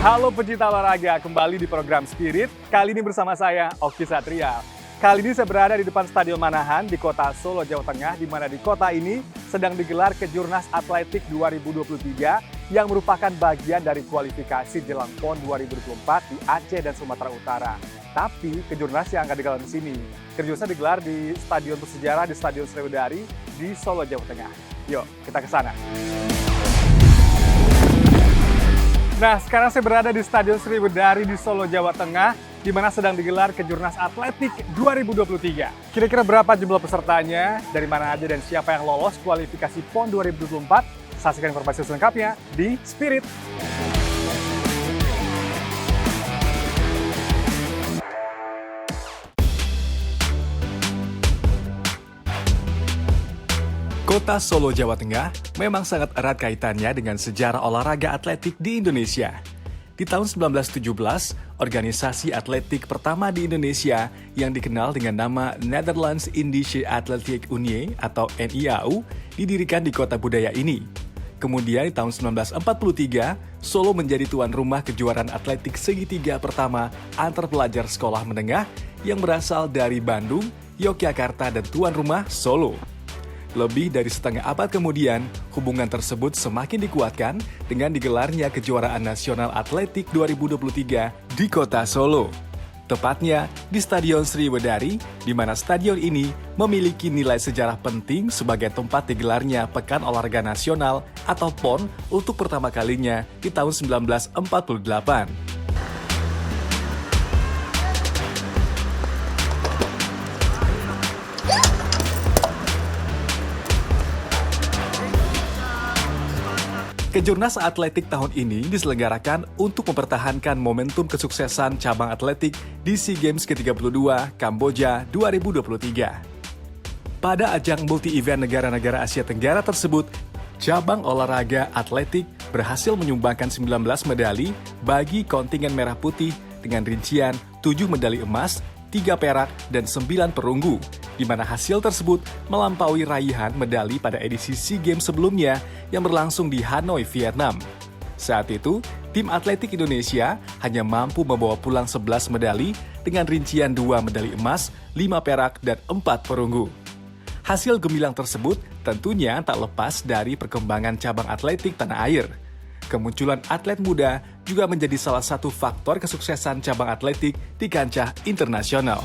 Halo pecinta olahraga, kembali di program Spirit. Kali ini bersama saya, Oki Satria. Kali ini saya berada di depan Stadion Manahan di kota Solo, Jawa Tengah, di mana di kota ini sedang digelar Kejurnas Atletik 2023 yang merupakan bagian dari kualifikasi jelang PON 2024 di Aceh dan Sumatera Utara. Tapi Kejurnas yang akan digelar di sini, Kejurnasnya digelar di Stadion Bersejarah di Stadion Sriwedari di Solo, Jawa Tengah. Yuk, kita ke sana. Nah, sekarang saya berada di Stadion Sriwedari di Solo, Jawa Tengah, di mana sedang digelar Kejurnas Atletik 2023. Kira-kira berapa jumlah pesertanya, dari mana aja, dan siapa yang lolos kualifikasi PON 2024? Saksikan informasi selengkapnya di Spirit. Kota Solo, Jawa Tengah memang sangat erat kaitannya dengan sejarah olahraga atletik di Indonesia. Di tahun 1917, organisasi atletik pertama di Indonesia yang dikenal dengan nama Netherlands Indische Athletic Unie atau NIAU didirikan di kota budaya ini. Kemudian di tahun 1943, Solo menjadi tuan rumah kejuaraan atletik segitiga pertama antar pelajar sekolah menengah yang berasal dari Bandung, Yogyakarta, dan tuan rumah Solo. Lebih dari setengah abad kemudian, hubungan tersebut semakin dikuatkan dengan digelarnya Kejuaraan Nasional Atletik 2023 di kota Solo. Tepatnya di Stadion Sriwedari, di mana stadion ini memiliki nilai sejarah penting sebagai tempat digelarnya Pekan Olahraga Nasional atau PON untuk pertama kalinya di tahun 1948. Kejurnas Atletik tahun ini diselenggarakan untuk mempertahankan momentum kesuksesan cabang atletik di SEA Games ke-32 Kamboja 2023. Pada ajang multi-event negara-negara Asia Tenggara tersebut, cabang olahraga atletik berhasil menyumbangkan 19 medali bagi kontingen merah putih dengan rincian 7 medali emas, 3 perak, dan 9 perunggu, di mana hasil tersebut melampaui raihan medali pada edisi SEA Games sebelumnya yang berlangsung di Hanoi, Vietnam. Saat itu, tim atletik Indonesia hanya mampu membawa pulang 11 medali dengan rincian 2 medali emas, 5 perak, dan 4 perunggu. Hasil gemilang tersebut tentunya tak lepas dari perkembangan cabang atletik tanah air. Kemunculan atlet muda juga menjadi salah satu faktor kesuksesan cabang atletik di kancah internasional.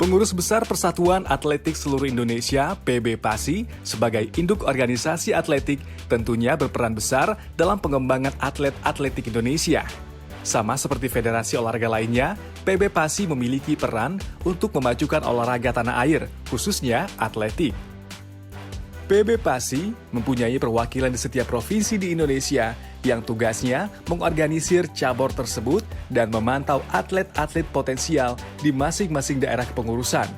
Pengurus Besar Persatuan Atletik Seluruh Indonesia, PB PASI, sebagai induk organisasi atletik tentunya berperan besar dalam pengembangan atlet atletik Indonesia. Sama seperti federasi olahraga lainnya, PB PASI memiliki peran untuk memajukan olahraga tanah air, khususnya atletik. PB PASI mempunyai perwakilan di setiap provinsi di Indonesia yang tugasnya mengorganisir cabur tersebut dan memantau atlet-atlet potensial di masing-masing daerah kepengurusan.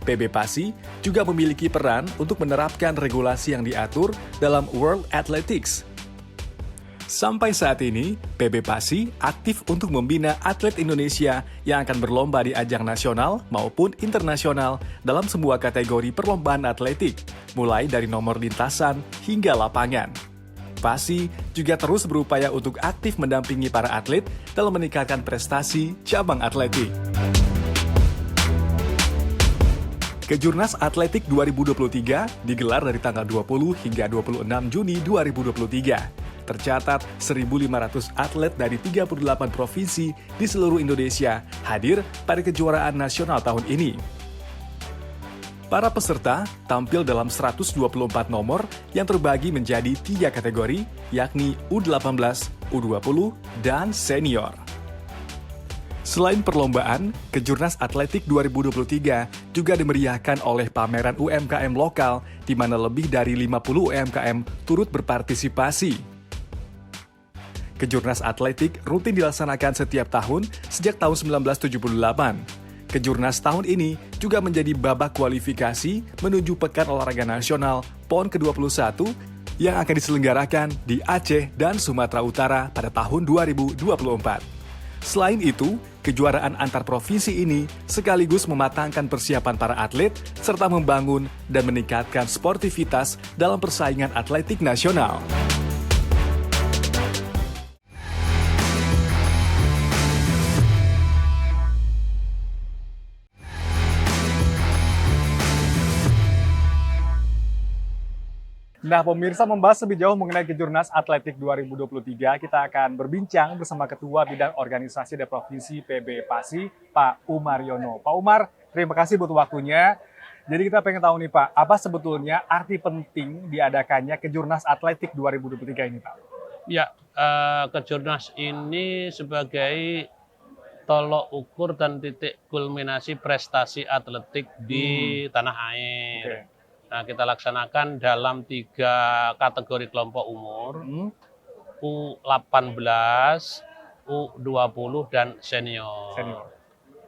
PB PASI juga memiliki peran untuk menerapkan regulasi yang diatur dalam World Athletics. Sampai saat ini, PB PASI aktif untuk membina atlet Indonesia yang akan berlomba di ajang nasional maupun internasional dalam sebuah kategori perlombaan atletik, mulai dari nomor lintasan hingga lapangan. PASI juga terus berupaya untuk aktif mendampingi para atlet dalam meningkatkan prestasi cabang atletik. Kejurnas Atletik 2023 digelar dari tanggal 20 hingga 26 Juni 2023. Tercatat 1.500 atlet dari 38 provinsi di seluruh Indonesia hadir pada kejuaraan nasional tahun ini. Para peserta tampil dalam 124 nomor yang terbagi menjadi 3 kategori, yakni U18, U20, dan senior. Selain perlombaan, Kejurnas Atletik 2023 juga dimeriahkan oleh pameran UMKM lokal, di mana lebih dari 50 UMKM turut berpartisipasi. Kejurnas Atletik rutin dilaksanakan setiap tahun sejak tahun 1978. Kejurnas tahun ini juga menjadi babak kualifikasi menuju Pekan Olahraga Nasional PON ke-21 yang akan diselenggarakan di Aceh dan Sumatera Utara pada tahun 2024. Selain itu, kejuaraan antar provinsi ini sekaligus mematangkan persiapan para atlet serta membangun dan meningkatkan sportivitas dalam persaingan atletik nasional. Nah, pemirsa, membahas lebih jauh mengenai Kejurnas Atletik 2023, kita akan berbincang bersama Ketua Bidang Organisasi dan Provinsi PB Pasi, Pak Umar Yono. Pak Umar, terima kasih buat waktunya. Jadi kita pengen tahu nih Pak, apa sebetulnya arti penting diadakannya Kejurnas Atletik 2023 ini Pak? Ya, Kejurnas ini sebagai tolok ukur dan titik kulminasi prestasi atletik di tanah air. Oke. Nah, kita laksanakan dalam 3 kategori kelompok umur, U18, U20, dan senior.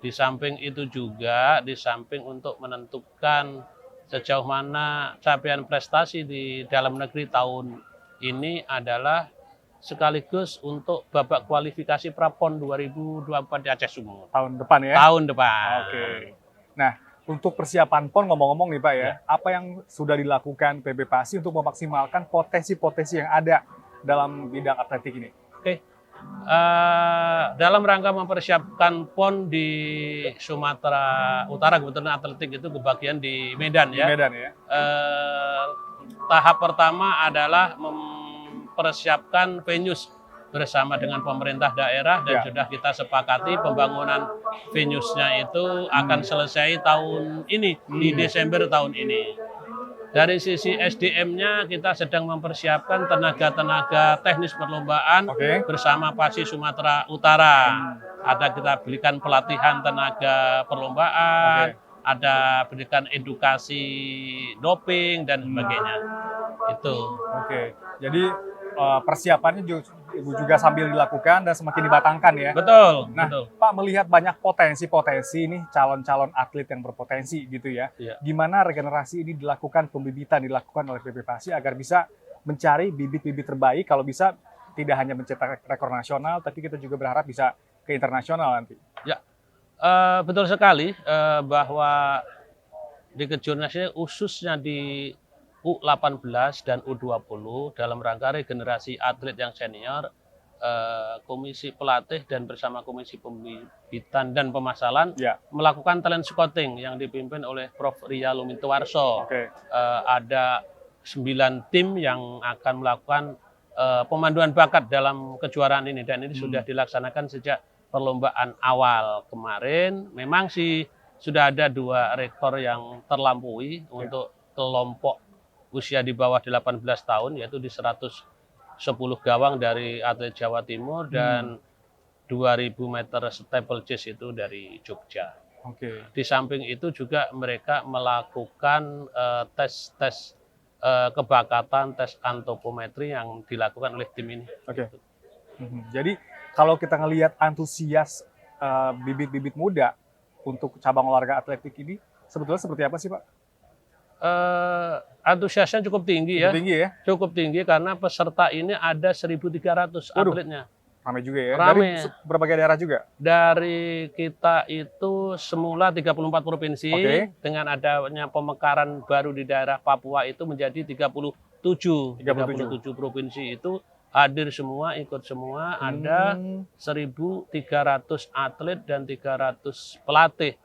Di samping itu juga, di samping untuk menentukan sejauh mana capaian prestasi di dalam negeri tahun ini adalah sekaligus untuk babak kualifikasi Prapon 2024 di Aceh Sumur. Tahun depan ya? Tahun depan. Oke. Nah, untuk persiapan PON ngomong-ngomong nih Pak ya, apa yang sudah dilakukan PB Pasi untuk memaksimalkan potensi-potensi yang ada dalam bidang atletik ini? Oke. Dalam rangka mempersiapkan PON di Sumatera Utara, kebetulan atletik itu kebagian di Medan ya. Di Medan ya. Tahap pertama adalah mempersiapkan venues bersama dengan pemerintah daerah dan sudah kita sepakati pembangunan venues-nya itu akan selesai tahun ini, di Desember tahun ini. Dari sisi SDM-nya kita sedang mempersiapkan tenaga-tenaga teknis perlombaan bersama Pasi Sumatera Utara. Ada kita berikan pelatihan tenaga perlombaan, ada berikan edukasi doping dan sebagainya. Itu. Oke. Jadi persiapannya juga sambil dilakukan dan semakin dibatangkan ya. Betul. Nah, betul. Pak melihat banyak potensi-potensi nih calon-calon atlet yang berpotensi gitu ya. Gimana regenerasi ini dilakukan, pembibitan dilakukan oleh PB Pasi agar bisa mencari bibit-bibit terbaik, kalau bisa tidak hanya mencetak rekor nasional, tapi kita juga berharap bisa ke internasional nanti. Ya, betul sekali bahwa di Kejurnas ini khususnya di U18 dan U20 dalam rangka regenerasi atlet yang senior, Komisi Pelatih dan bersama Komisi Pembibitan dan Pemasalan melakukan talent scouting yang dipimpin oleh Prof. Ria Lumintuwarso. Ada 9 tim yang akan melakukan pemanduan bakat dalam kejuaraan ini, dan ini sudah dilaksanakan sejak perlombaan awal kemarin. Memang sih sudah ada 2 rekor yang terlampaui untuk kelompok usia di bawah 18 tahun, yaitu di 110 gawang dari atlet Jawa Timur dan 2000 meter steeplechase itu dari Jogja. Di samping itu juga mereka melakukan tes kebakatan, tes antropometri yang dilakukan oleh tim ini. Jadi kalau kita ngelihat antusias bibit-bibit muda untuk cabang olahraga atletik ini, sebetulnya seperti apa sih Pak? Antusiasnya cukup tinggi ya. Cukup tinggi karena peserta ini ada 1.300 atletnya. Ramai juga ya. Ramai. Dari berbagai daerah juga. Dari kita itu semula 34 provinsi, dengan adanya pemekaran baru di daerah Papua itu menjadi 37 provinsi itu hadir semua, ikut semua. Ada 1.300 atlet dan 300 pelatih.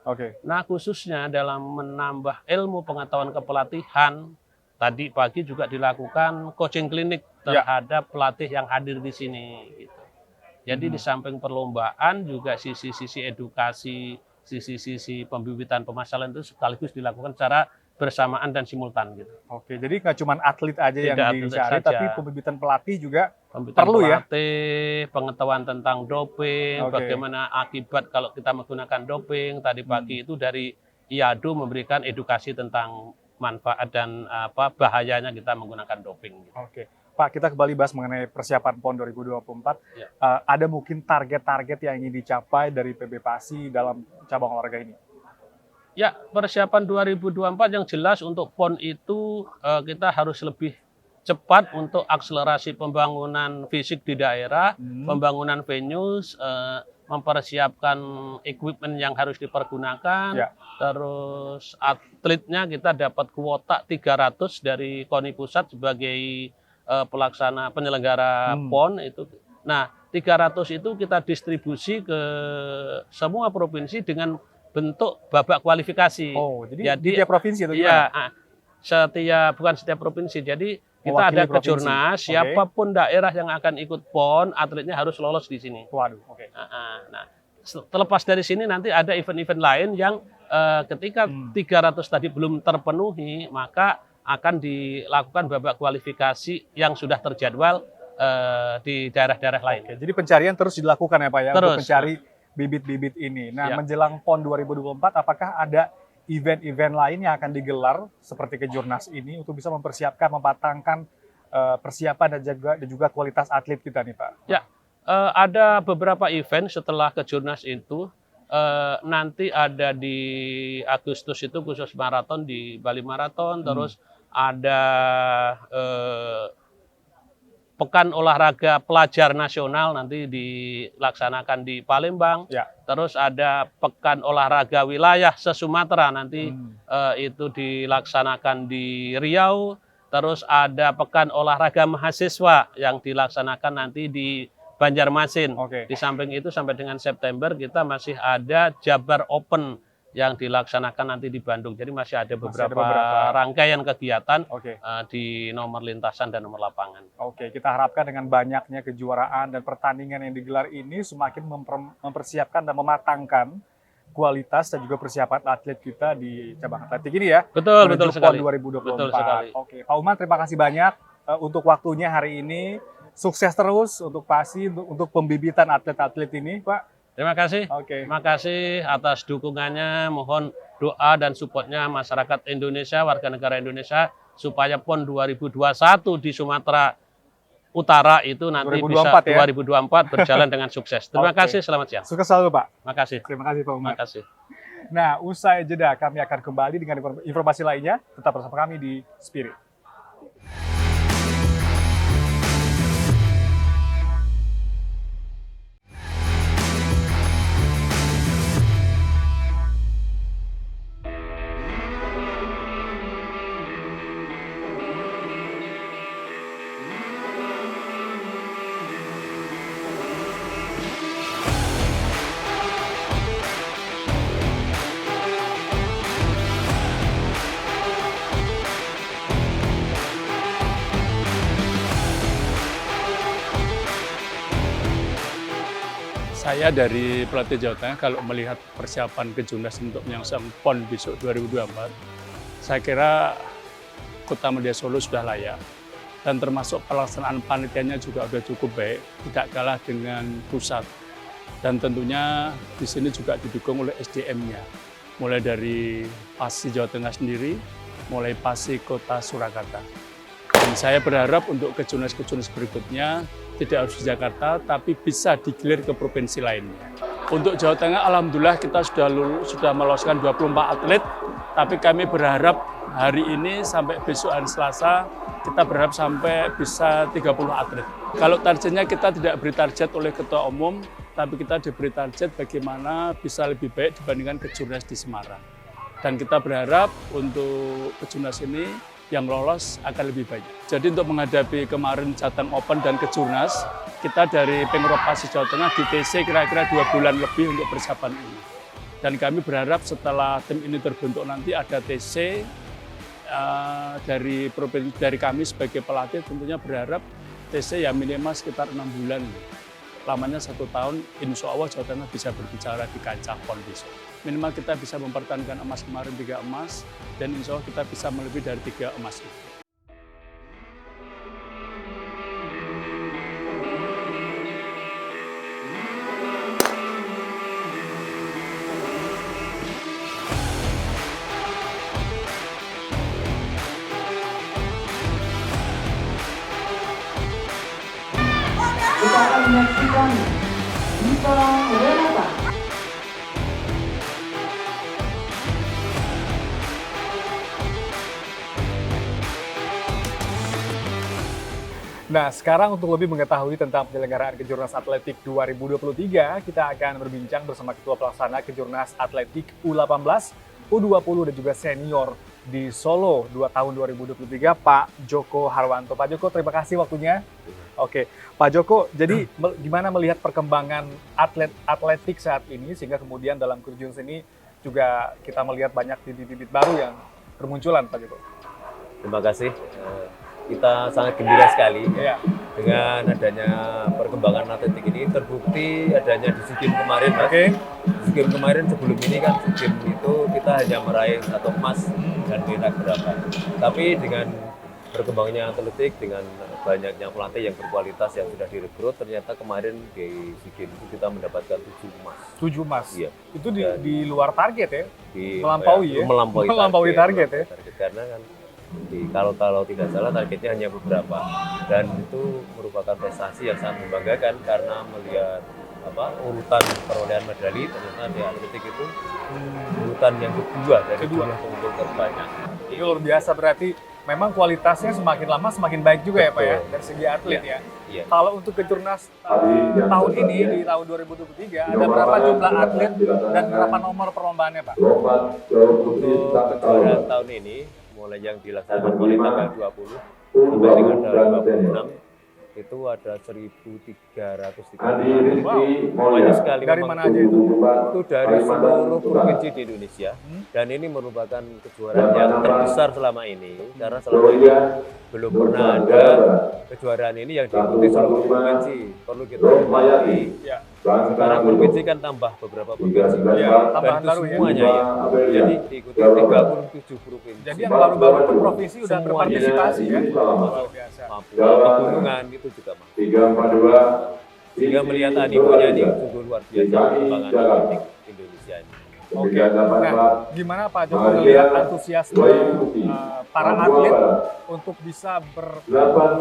Nah, khususnya dalam menambah ilmu pengetahuan kepelatihan, tadi pagi juga dilakukan coaching klinik terhadap pelatih yang hadir di sini. Gitu. Jadi di samping perlombaan juga sisi-sisi edukasi, sisi-sisi pembibitan pemasaran itu sekaligus dilakukan secara bersamaan dan simultan gitu. Jadi nggak cuma atlet aja yang dicari, tapi pembibitan pelatih juga perlu ya. Pengetahuan tentang doping, bagaimana akibat kalau kita menggunakan doping. Tadi pagi itu dari IADU memberikan edukasi tentang manfaat dan bahayanya kita menggunakan doping. Gitu. Pak, kita kembali bahas mengenai persiapan PON 2024. Ada mungkin target-target yang ingin dicapai dari PB Pasi dalam cabang olahraga ini? Ya, persiapan 2024 yang jelas untuk PON itu kita harus lebih cepat untuk akselerasi pembangunan fisik di daerah, pembangunan venues, mempersiapkan equipment yang harus dipergunakan, terus atletnya kita dapat kuota 300 dari KONI Pusat sebagai pelaksana penyelenggara PON itu. Nah, 300 itu kita distribusi ke semua provinsi dengan bentuk babak kualifikasi. Jadi di tiap provinsi itu gimana? Bukan setiap provinsi. Jadi Kita Mewakili ada provinsi. kejurnas, Oke. siapapun daerah yang akan ikut PON, atletnya harus lolos di sini. Waduh, oke. Nah, terlepas dari sini nanti ada event-event lain yang ketika 300 tadi belum terpenuhi, maka akan dilakukan babak kualifikasi yang sudah terjadwal di daerah-daerah lain. Oke, jadi pencarian terus dilakukan ya Pak ya, untuk Terus. mencari bibit-bibit ini. Nah, Ya. menjelang PON 2024, apakah ada event-event lain yang akan digelar seperti Kejurnas ini untuk bisa mempersiapkan, mematangkan persiapan dan juga kualitas atlet kita nih Pak? Ya, ada beberapa event setelah Kejurnas itu. Nanti ada di Agustus itu khusus maraton di Bali Marathon, terus ada Pekan Olahraga Pelajar Nasional nanti dilaksanakan di Palembang. Ya. Terus ada Pekan Olahraga Wilayah se-Sumatera nanti itu dilaksanakan di Riau. Terus ada Pekan Olahraga Mahasiswa yang dilaksanakan nanti di Banjarmasin. Oke. Di samping itu sampai dengan September kita masih ada Jabar Open yang dilaksanakan nanti di Bandung. Jadi masih ada beberapa rangkaian kegiatan Oke. di nomor lintasan dan nomor lapangan. Oke, kita harapkan dengan banyaknya kejuaraan dan pertandingan yang digelar ini semakin mempersiapkan dan mematangkan kualitas dan juga persiapan atlet kita di cabang atletik ini ya. Betul menuju sekali. PON 2024. Betul sekali. Oke, Pak Umar terima kasih banyak untuk waktunya hari ini. Sukses terus untuk PASI, untuk pembibitan atlet-atlet ini, Pak. Terima kasih. Oke. Terima kasih atas dukungannya. Mohon doa dan supportnya masyarakat Indonesia, warga negara Indonesia, supaya PON 2021 di Sumatera Utara itu nanti 2024 bisa ya? 2024 berjalan dengan sukses. Terima Oke. kasih, selamat siang. Sukses selalu, Pak. Terima kasih. Terima kasih, Pak Umar. Terima kasih. Nah, usai jeda kami akan kembali dengan informasi lainnya. Tetap bersama kami di Spirit. Saya dari pelatih Jawa Tengah kalau melihat persiapan Kejurnas untuk menyongsong PON besok 2024, saya kira Kota Media Solo sudah layak dan termasuk pelaksanaan panitianya juga sudah cukup baik, tidak kalah dengan pusat. Dan tentunya di sini juga didukung oleh SDM-nya, mulai dari PASI Jawa Tengah sendiri, mulai PASI Kota Surakarta. Dan saya berharap untuk Kejurnas-Kejurnas berikutnya tidak harus di Jakarta, tapi bisa digilir ke provinsi lainnya. Untuk Jawa Tengah, alhamdulillah kita sudah meloloskan 24 atlet, tapi kami berharap hari ini sampai besok hari Selasa, kita berharap sampai bisa 30 atlet. Kalau targetnya kita tidak beri target oleh Ketua Umum, tapi kita diberi target bagaimana bisa lebih baik dibandingkan Kejurnas di Semarang. Dan kita berharap untuk Kejurnas ini yang lolos akan lebih banyak. Jadi untuk menghadapi kemarin Jateng Open dan Kejurnas, kita dari Pemprov PASI Jawa Tengah di TC kira-kira 2 bulan lebih untuk persiapan ini. Dan kami berharap setelah tim ini terbentuk nanti ada TC dari kami sebagai pelatih tentunya berharap TC ya minimal sekitar 6 bulan. Lamanya 1 tahun, insya Allah Jawa Tengah bisa berbicara di kancah PON besok. Minimal kita bisa mempertahankan emas kemarin 3 emas, dan insya Allah kita bisa melebihi dari 3 emas itu. Kita akan menyaksikan Diva Renata. Nah, sekarang untuk lebih mengetahui tentang penyelenggaraan Kejurnas Atletik 2023, kita akan berbincang bersama Ketua Pelaksana Kejurnas Atletik U18, U20 dan juga senior di Solo 2 tahun 2023, Pak Joko Harwanto. Pak Joko, terima kasih waktunya. Oke, Pak Joko, jadi gimana melihat perkembangan atletik saat ini sehingga kemudian dalam Kejurnas ini juga kita melihat banyak bibit-bibit baru yang bermunculan, Pak Joko. Terima kasih. kita sangat gembira sekali Iya. dengan adanya perkembangan atletik ini. Terbukti adanya di SEA Games kemarin, Mas. Oke. SEA Games kemarin sebelum ini kan SEA Games itu kita hanya meraih 1 emas dan perak berapa. Tapi dengan berkembangnya atletik, dengan banyaknya pelatih yang berkualitas yang sudah direkrut, ternyata kemarin di SEA Games itu kita mendapatkan 7 emas. 7 emas. Iya. Itu di, Dan- di luar target ya? Di, Melampaui ya? Melampaui target ya? Karena kan kalau tidak salah targetnya hanya beberapa, dan itu merupakan prestasi yang sangat membanggakan karena melihat urutan perolehan medali, ternyata di atletik itu urutan yang kedua dari jumlah pengumpulan terbanyak. Ini luar biasa, berarti memang kualitasnya semakin lama semakin baik juga ya Pak ya, Betul. dari segi atlet ya. Iya. Kalau untuk Kejurnas tahun ini, di tahun 2023, ada berapa jumlah atlet dan berapa nomor perlombaannya Pak? Untuk kejuaraan tahun ini, mulai yang dilaksanakan mulai tanggal 20 sampai dengan tanggal 26, itu ada 1.330. Banyak sekali. Dari memang. mana aja itu? Itu dari seluruh provinsi di Indonesia, dan ini merupakan kejuaraan yang terbesar selama ini, karena selama ini belum pernah ada kejuaraan ini yang diikuti seluruh provinsi. Perlu kita hormati. Ya. Sekarang provinsi kan tambah beberapa provinsi, Iya, dan tambahan itu baru ya. semuanya ya. Jadi diikuti 37 provinsi. Jadi yang baru-baru pun provinsi udah Semuanya. berpartisipasi ya? Termasuk Luar biasa. Papua, pegunungan itu juga Mas. 342 Sehingga melihat animonya ini sungguh luar biasa perkembangan atletik Indonesia ini. Oke, nah gimana Pak Joko melihat antusiasme para atlet untuk bisa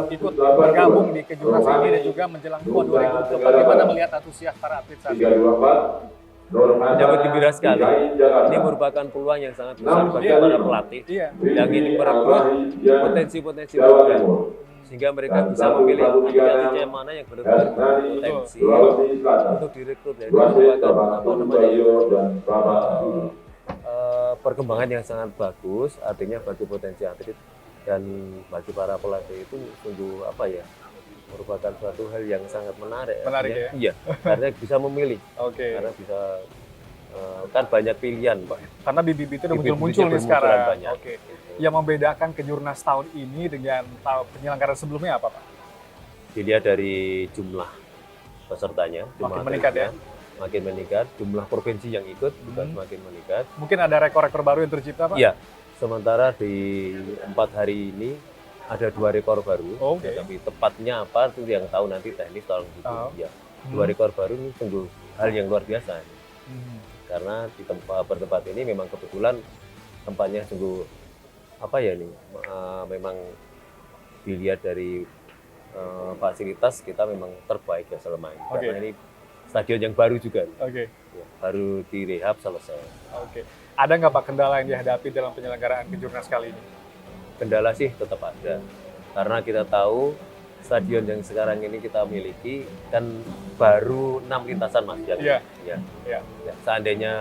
ikut bergabung di Kejurnas ini dan juga menjelang PON 2024, gimana melihat antusias para atlet saat ini? 324 Menyambut gembira sekali. Ini merupakan peluang yang sangat besar bagi para pelatih Iya. yang ingin merekrut potensi-potensi muda, sehingga mereka bisa memilih atlet-atlet yang mana yang benar-benar berpotensi untuk direkrut. Dan itu merupakan perkembangan yang sangat bagus, artinya bagi potensi atlet dan bagi para pelatih itu sungguh merupakan suatu hal yang sangat menarik. Menarik Artinya, ya? Iya, karena bisa memilih, Oke, karena bisa kan banyak pilihan, Pak. karena bibit-bibit udah Bibit-bibitnya muncul nih bermunculan sekarang. banyak. Oke, yang membedakan Kejurnas tahun ini dengan penyelenggaraan sebelumnya apa Pak? Dilihat dari jumlah pesertanya, jumlah Makin meningkat ya? atletnya, makin meningkat, jumlah provinsi yang ikut juga semakin meningkat. Mungkin ada rekor-rekor baru yang tercipta Pak? Iya, sementara di 4 hari ini ada 2 rekor baru. Oke. Tapi tepatnya apa itu yang tahu nanti teknis tolong gitu. Oh. Ya, 2 rekor baru ini sungguh hal yang luar biasa. Hmm. Karena di tempat ini memang kebetulan tempatnya sungguh memang dilihat dari fasilitas kita memang terbaik ya selama ini. Oke. Karena ini stadion yang baru juga, Oke, ya, baru direhab selesai. oke. Ada nggak Pak kendala yang dihadapi dalam penyelenggaraan Kejurnas kali ini? Kendala sih tetap ada, karena kita tahu stadion yang sekarang ini kita miliki kan baru 6 lintasan Mas. Iya. Ya. Iya. Ya, seandainya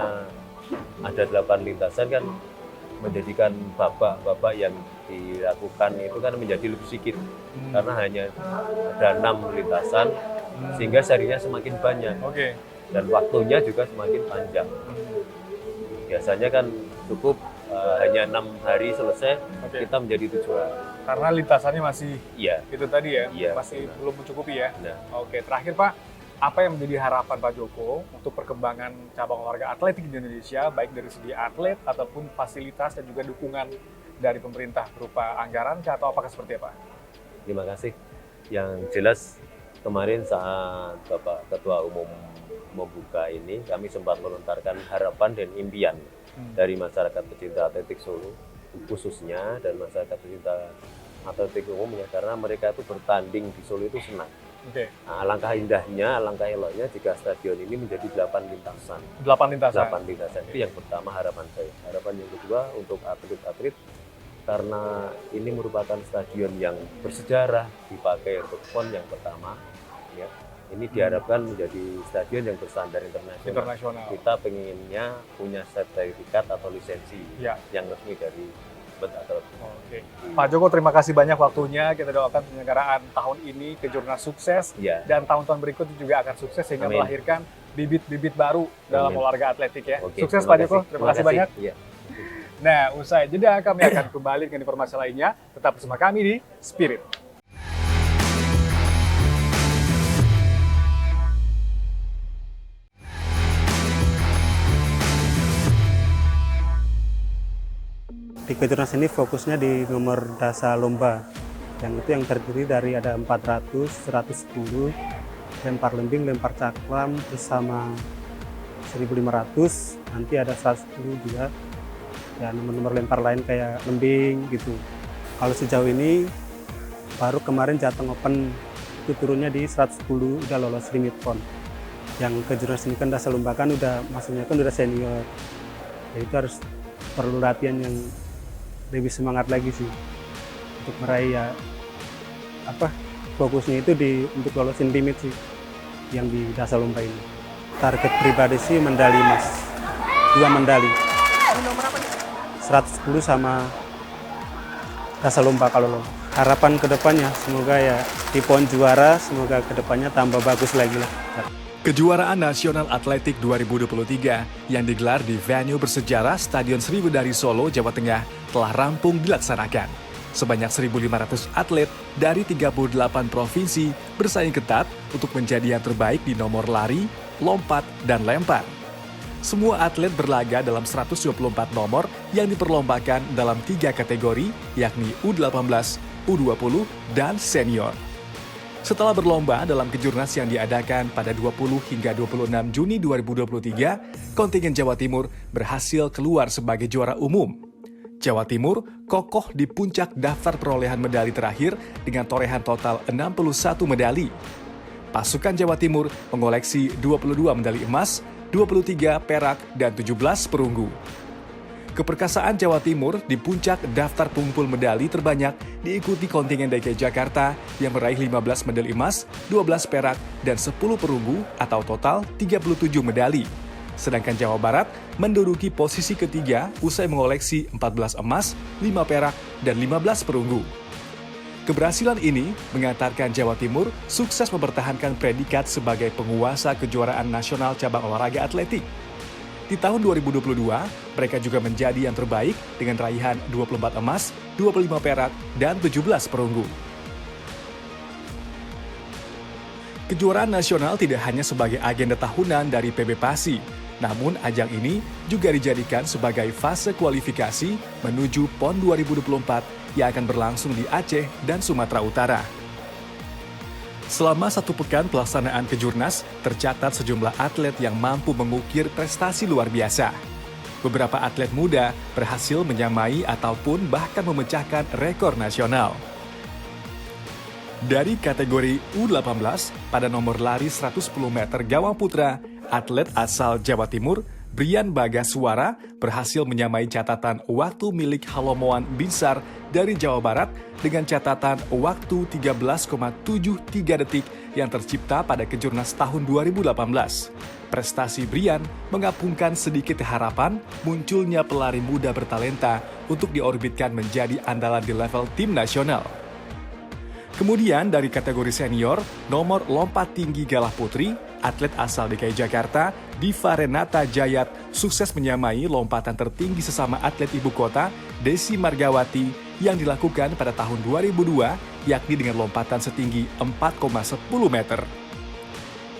ada 8 lintasan kan menjadikan babak yang dilakukan itu kan menjadi lebih sedikit, karena hanya ada 6 lintasan, sehingga serinya semakin banyak Oke. dan waktunya juga semakin panjang. Biasanya kan cukup hanya 6 hari selesai, Oke. kita menjadi 7 hari. Karena lintasannya masih Iya. itu tadi ya, Iya, masih benar. belum mencukupi ya. Nah, Oke, terakhir Pak, apa yang menjadi harapan Pak Joko untuk perkembangan cabang olahraga atletik di Indonesia, baik dari segi atlet ataupun fasilitas dan juga dukungan dari pemerintah berupa anggaran atau apakah seperti apa? terima kasih. Yang jelas kemarin saat Bapak Ketua Umum membuka ini, kami sempat melontarkan harapan dan impian dari masyarakat pecinta atletik Solo khususnya, dan masyarakat pecinta atletik umumnya, karena mereka itu bertanding di Solo itu senang. Oke, Nah, alangkah indahnya, alangkah eloknya jika stadion ini menjadi 8 lintasan. 8 lintasan. 8 lintasan itu yang pertama harapan saya. Harapan yang kedua untuk atlet-atlet, karena ini merupakan stadion yang bersejarah dipakai untuk PON yang pertama. Ya, ini diharapkan menjadi stadion yang berstandar internasional. Internasional. Kita pengennya punya sertifikat atau lisensi Ya. yang resmi dari Atlet. Oke. Pak Joko, terima kasih banyak waktunya. Kita doakan penyelenggaraan tahun ini Kejurnas sukses Ya. dan tahun-tahun berikutnya juga akan sukses sehingga Amin. melahirkan bibit-bibit baru dalam Amin. olahraga atletik ya. Oke, Sukses terima Pak Joko, kasih. terima kasih banyak. Iya. Nah, usai jeda kami akan kembali dengan informasi lainnya. Tetap bersama kami di Spirit. Di Kejurnas ini fokusnya di nomor dasar lomba, yang itu yang terdiri dari ada 400, 110, lempar lembing, lempar cakram, bersama 1500, nanti ada 110 juga, ya nomor-nomor lempar lain kayak lembing gitu. Kalau sejauh ini, baru kemarin Jateng Open itu turunnya di 110, udah lolos limit pon. Yang Kejurnas ini kan dasar lomba kan udah, maksudnya kan udah senior, ya itu harus perlu latihan yang lebih semangat lagi sih untuk meraih ya fokusnya itu untuk lolosin limit sih yang di dasar lomba ini. Target pribadi sih medali emas, 2 medali. Nomor apa nih? 110 sama dasar lomba kalau lomba. Harapan kedepannya semoga ya di PON juara, semoga kedepannya tambah bagus lagi lah. Kejuaraan Nasional Atletik 2023 yang digelar di venue bersejarah Stadion Sriwedari Solo, Jawa Tengah telah rampung dilaksanakan. Sebanyak 1.500 atlet dari 38 provinsi bersaing ketat untuk menjadi yang terbaik di nomor lari, lompat, dan lempar. Semua atlet berlaga dalam 124 nomor yang diperlombakan dalam 3 kategori, yakni U18, U20, dan senior. Setelah berlomba dalam kejurnas yang diadakan pada 20 hingga 26 Juni 2023, kontingen Jawa Timur berhasil keluar sebagai juara umum. Jawa Timur kokoh di puncak daftar perolehan medali terakhir dengan torehan total 61 medali. Pasukan Jawa Timur mengoleksi 22 medali emas, 23 perak, dan 17 perunggu. Keperkasaan Jawa Timur di puncak daftar pengumpul medali terbanyak diikuti kontingen DKI Jakarta yang meraih 15 medali emas, 12 perak, dan 10 perunggu atau total 37 medali. Sedangkan Jawa Barat menduduki posisi ketiga usai mengoleksi 14 emas, 5 perak, dan 15 perunggu. Keberhasilan ini mengantarkan Jawa Timur sukses mempertahankan predikat sebagai penguasa kejuaraan nasional cabang olahraga atletik. Di tahun 2022, mereka juga menjadi yang terbaik dengan raihan 24 emas, 25 perak, dan 17 perunggu. Kejuaraan nasional tidak hanya sebagai agenda tahunan dari PB Pasi, namun ajang ini juga dijadikan sebagai fase kualifikasi menuju PON 2024 yang akan berlangsung di Aceh dan Sumatera Utara. Selama 1 pekan pelaksanaan kejurnas, tercatat sejumlah atlet yang mampu mengukir prestasi luar biasa. Beberapa atlet muda berhasil menyamai ataupun bahkan memecahkan rekor nasional. Dari kategori U18, pada nomor lari 110 meter gawang putra, atlet asal Jawa Timur, Brian Bagaswara, berhasil menyamai catatan waktu milik Halomoan Binsar dari Jawa Barat dengan catatan waktu 13,73 detik yang tercipta pada kejurnas tahun 2018. Prestasi Brian mengapungkan sedikit harapan munculnya pelari muda bertalenta untuk diorbitkan menjadi andalan di level tim nasional. Kemudian dari kategori senior, nomor lompat tinggi galah putri, atlet asal DKI Jakarta, Diva Renata Jayat, sukses menyamai lompatan tertinggi sesama atlet ibu kota, Desi Margawati, yang dilakukan pada tahun 2002, yakni dengan lompatan setinggi 4,10 meter.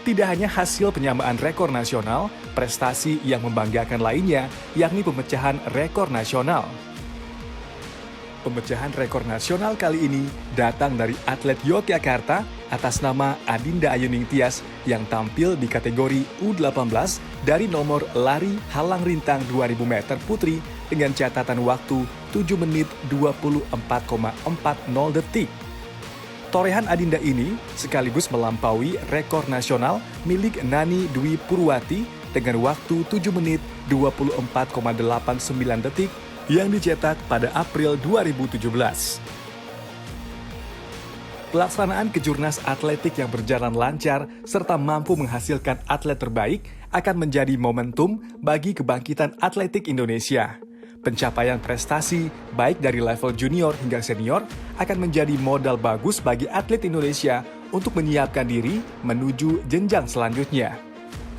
Tidak hanya hasil penyamaan rekor nasional, prestasi yang membanggakan lainnya, yakni pemecahan rekor nasional. Pemecahan rekor nasional kali ini datang dari atlet Yogyakarta atas nama Adinda Ayuning Tias yang tampil di kategori U18 dari nomor lari halang rintang 2000 meter putri dengan catatan waktu 7 menit 24,40 detik. Torehan Adinda ini sekaligus melampaui rekor nasional milik Nani Dwi Purwati dengan waktu 7 menit 24,89 detik yang dicetak pada April 2017. Pelaksanaan kejurnas atletik yang berjalan lancar serta mampu menghasilkan atlet terbaik akan menjadi momentum bagi kebangkitan atletik Indonesia. Pencapaian prestasi, baik dari level junior hingga senior, akan menjadi modal bagus bagi atlet Indonesia untuk menyiapkan diri menuju jenjang selanjutnya.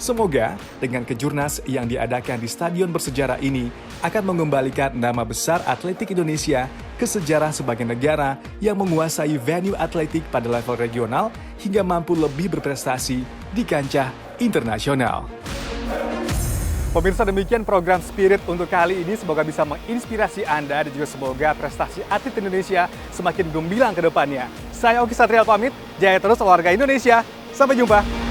Semoga dengan kejurnas yang diadakan di stadion bersejarah ini akan mengembalikan nama besar atletik Indonesia ke sejarah sebagai negara yang menguasai venue atletik pada level regional hingga mampu lebih berprestasi di kancah internasional. Pemirsa, demikian program Spirit untuk kali ini. Semoga bisa menginspirasi Anda dan juga semoga prestasi atlet Indonesia semakin gemilang ke depannya. Saya Oki Satria pamit, jaya terus olahraga Indonesia. Sampai jumpa.